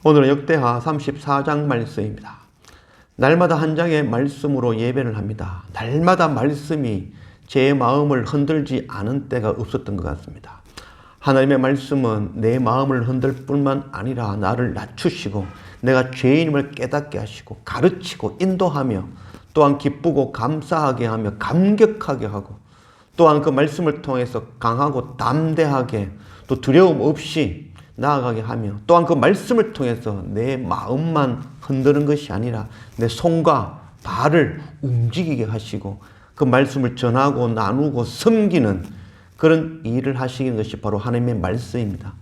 오늘은 역대하 34장 말씀입니다. 날마다 한 장의 말씀으로 예배를 합니다. 날마다 말씀이 제 마음을 흔들지 않은 때가 없었던 것 같습니다. 하나님의 말씀은 내 마음을 흔들 뿐만 아니라 나를 낮추시고 내가 죄인임을 깨닫게 하시고 가르치고 인도하며 또한 기쁘고 감사하게 하며 감격하게 하고 또한 그 말씀을 통해서 강하고 담대하게 또 두려움 없이 나아가게 하며 또한 그 말씀을 통해서 내 마음만 흔드는 것이 아니라 내 손과 발을 움직이게 하시고 그 말씀을 전하고 나누고 섬기는 그런 일을 하시는 것이 바로 하나님의 말씀입니다.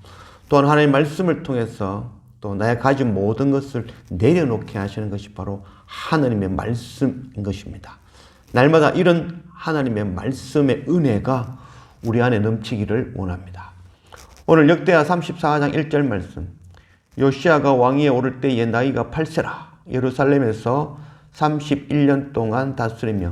또한 하나님의 말씀을 통해서 또 나의 가진 모든 것을 내려놓게 하시는 것이 바로 하나님의 말씀인 것입니다. 날마다 이런 하나님의 말씀의 은혜가 우리 안에 넘치기를 원합니다. 오늘 역대하 34장 1절 말씀. 요시야가 왕위에 오를 때에 나이가 8세라. 예루살렘에서 31년 동안 다스리며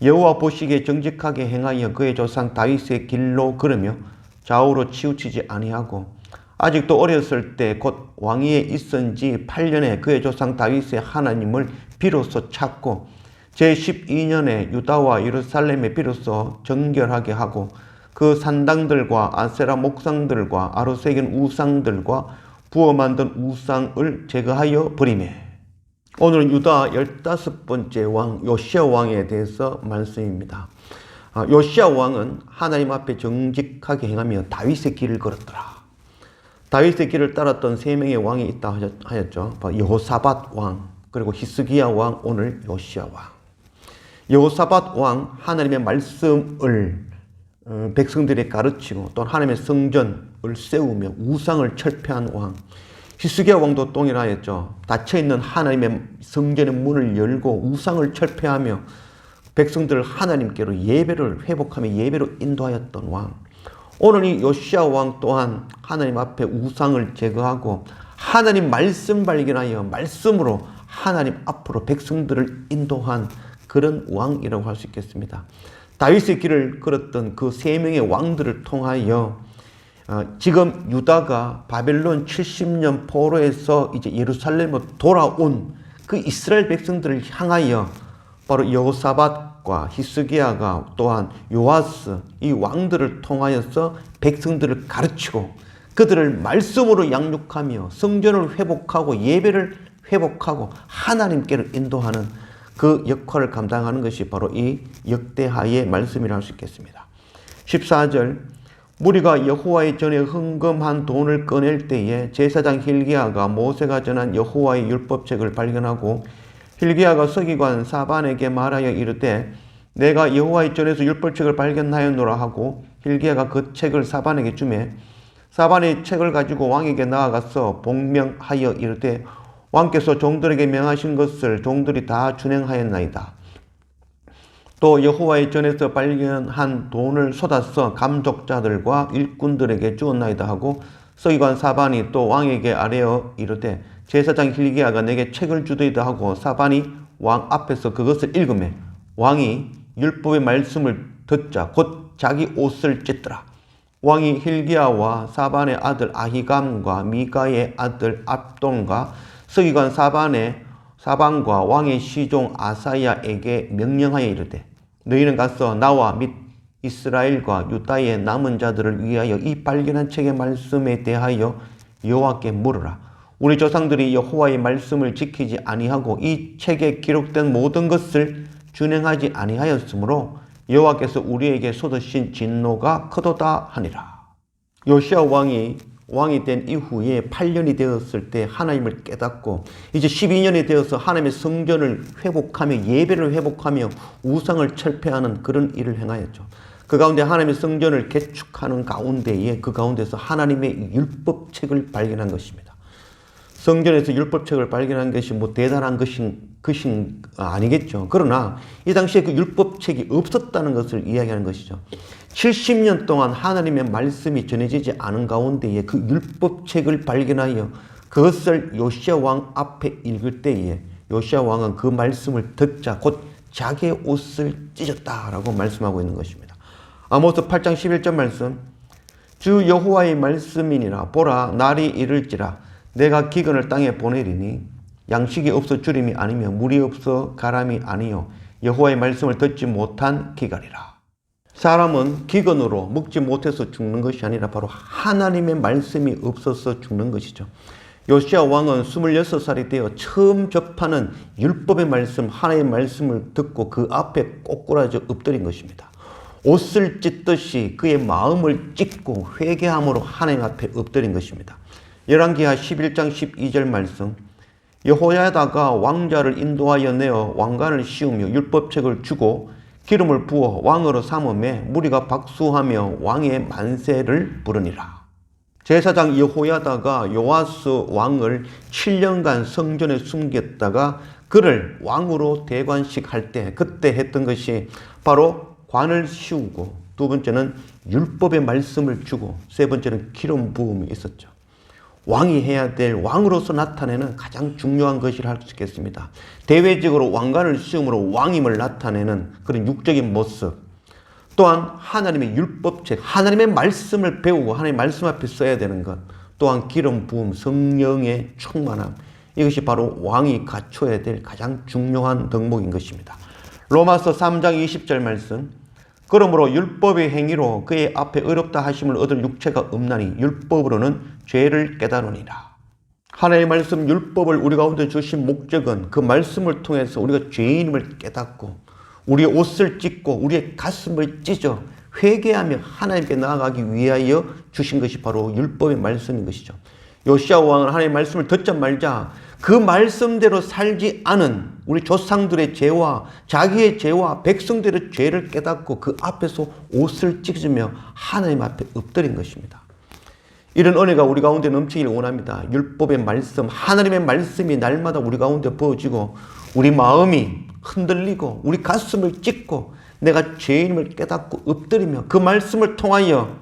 여호와 보시기에 정직하게 행하여 그의 조상 다윗의 길로 걸으며 좌우로 치우치지 아니하고 아직도 어렸을 때 곧 왕위에 있은 지 8년에 그의 조상 다윗의 하나님을 비로소 찾고 제12년에 유다와 예루살렘에 비로소 정결하게 하고 그 산당들과 아세라 목상들과 아로새긴 우상들과 부어 만든 우상을 제거하여 버리매. 오늘은 유다 15번째 왕 요시야 왕에 대해서 말씀입니다. 요시야 왕은 하나님 앞에 정직하게 행하며 다윗의 길을 걸었더라. 다윗의 길을 따랐던 세 명의 왕이 있다 하였죠. 여호사밧 왕, 그리고 히스기야 왕, 오늘 요시야 왕. 여호사밧 왕 하나님의 말씀을 백성들이 가르치고 또 하나님의 성전을 세우며 우상을 철폐한 왕. 히스기야 왕도 동일하였죠. 닫혀있는 하나님의 성전의 문을 열고 우상을 철폐하며 백성들을 하나님께로 예배를 회복하며 예배로 인도하였던 왕. 오늘 이 요시야 왕 또한 하나님 앞에 우상을 제거하고 하나님 말씀 발견하여 말씀으로 하나님 앞으로 백성들을 인도한 그런 왕이라고 할 수 있겠습니다. 다윗의 길을 걸었던 그 세 명의 왕들을 통하여 지금 유다가 바벨론 70년 포로에서 이제 예루살렘으로 돌아온 그 이스라엘 백성들을 향하여 바로 여호사밧과 히스기야가 또한 요아스 이 왕들을 통하여서 백성들을 가르치고 그들을 말씀으로 양육하며 성전을 회복하고 예배를 회복하고 하나님께로 인도하는 그 역할을 감당하는 것이 바로 이 역대하의 말씀이라 할 수 있겠습니다. 14절. 무리가 여호와의 전에 헌금한 돈을 꺼낼 때에 제사장 hil기야가 모세가 전한 여호와의 율법책을 발견하고 hil기야가 서기관 사반에게 말하여 이르되 내가 여호와의 전에서 율법책을 발견하였노라 하고 hil기야가 그 책을 사반에게 주매 사반이 책을 가지고 왕에게 나아가서 복명하여 이르되 왕께서 종들에게 명하신 것을 종들이 다 준행하였나이다. 또 여호와의 전에서 발견한 돈을 쏟아서 감족자들과 일꾼들에게 주었나이다 하고 서기관 사반이 또 왕에게 아뢰어 이르되 제사장 hil기야가 내게 책을 주더이다 하고 사반이 왕 앞에서 그것을 읽으매 왕이 율법의 말씀을 듣자 곧 자기 옷을 찢더라. 왕이 hil기야와 사반의 아들 아히감과 미가의 아들 압돈과 서기관 사반과 왕의 시종 아사야에게 명령하여 이르되 너희는 가서 나와 및 이스라엘과 유다의 남은 자들을 위하여 이 발견한 책의 말씀에 대하여 여호와께 물으라. 우리 조상들이 여호와의 말씀을 지키지 아니하고 이 책에 기록된 모든 것을 준행하지 아니하였으므로 여호와께서 우리에게 쏟으신 진노가 크도다 하니라. 요시야 왕이 된 이후에 8년이 되었을 때 하나님을 깨닫고 이제 12년이 되어서 하나님의 성전을 회복하며 예배를 회복하며 우상을 철폐하는 그런 일을 행하였죠. 그 가운데 하나님의 성전을 개축하는 가운데에 그 가운데서 하나님의 율법책을 발견한 것입니다. 성전에서 율법책을 발견한 것이 뭐 대단한 것인 아니겠죠. 그러나 이 당시에 그 율법책이 없었다는 것을 이야기하는 것이죠. 70년 동안 하나님의 말씀이 전해지지 않은 가운데에 그 율법책을 발견하여 그것을 요시야 왕 앞에 읽을 때에 요시야 왕은 그 말씀을 듣자 곧 자기의 옷을 찢었다라고 말씀하고 있는 것입니다. 아모스 8장 11절 말씀. 주 여호와의 말씀이니라. 보라, 날이 이를지라. 내가 기근을 땅에 보내리니 양식이 없어 주림이 아니며 물이 없어 가람이 아니요 여호와의 말씀을 듣지 못한 기갈이라. 사람은 기근으로 먹지 못해서 죽는 것이 아니라 바로 하나님의 말씀이 없어서 죽는 것이죠. 요시야 왕은 26살이 되어 처음 접하는 율법의 말씀, 하나님의 말씀을 듣고 그 앞에 꼬꾸라져 엎드린 것입니다. 옷을 찢듯이 그의 마음을 찢고 회개함으로 하나님 앞에 엎드린 것입니다. 열왕기하 11장 12절 말씀. 여호야다가 왕자를 인도하여 내어 왕관을 씌우며 율법책을 주고 기름을 부어 왕으로 삼음에 무리가 박수하며 왕의 만세를 부르니라. 제사장 여호야다가 요아스 왕을 7년간 성전에 숨겼다가 그를 왕으로 대관식할 때 그때 했던 것이 바로 관을 씌우고, 두 번째는 율법의 말씀을 주고, 세 번째는 기름 부음이 있었죠. 왕이 해야 될, 왕으로서 나타내는 가장 중요한 것이라 할 수 있겠습니다. 대외적으로 왕관을 씌움으로 왕임을 나타내는 그런 육적인 모습, 또한 하나님의 율법책, 하나님의 말씀을 배우고 하나님의 말씀 앞에 써야 되는 것, 또한 기름 부음, 성령의 충만함, 이것이 바로 왕이 갖춰야 될 가장 중요한 덕목인 것입니다. 로마서 3장 20절 말씀. 그러므로 율법의 행위로 그의 앞에 의롭다 하심을 얻을 육체가 없나니 율법으로는 죄를 깨달으니라. 하나님의 말씀 율법을 우리 가운데 주신 목적은 그 말씀을 통해서 우리가 죄인임을 깨닫고 우리의 옷을 찢고 우리의 가슴을 찢어 회개하며 하나님께 나아가기 위하여 주신 것이 바로 율법의 말씀인 것이죠. 요시야 왕은 하나님의 말씀을 듣자 말자 그 말씀대로 살지 않은 우리 조상들의 죄와 자기의 죄와 백성들의 죄를 깨닫고 그 앞에서 옷을 찢으며 하나님 앞에 엎드린 것입니다. 이런 은혜가 우리 가운데 넘치길 원합니다. 율법의 말씀, 하나님의 말씀이 날마다 우리 가운데 부어지고 우리 마음이 흔들리고 우리 가슴을 찢고 내가 죄인임을 깨닫고 엎드리며 그 말씀을 통하여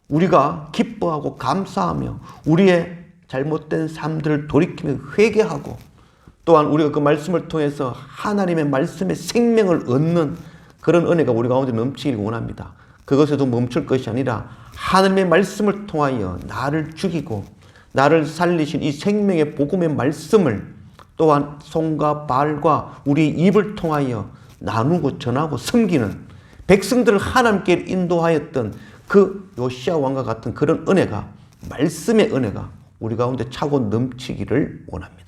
우리가 기뻐하고 감사하며 우리의 잘못된 삶들을 돌이키며 회개하고 또한 우리가 그 말씀을 통해서 하나님의 말씀의 생명을 얻는 그런 은혜가 우리 가운데 넘치길 원합니다. 그것에도 멈출 것이 아니라 하나님의 말씀을 통하여 나를 죽이고 나를 살리신 이 생명의 복음의 말씀을 또한 손과 발과 우리 입을 통하여 나누고 전하고 섬기는 백성들을 하나님께 인도하였던 그 요시야 왕과 같은 그런 은혜가, 말씀의 은혜가 우리 가운데 차고 넘치기를 원합니다.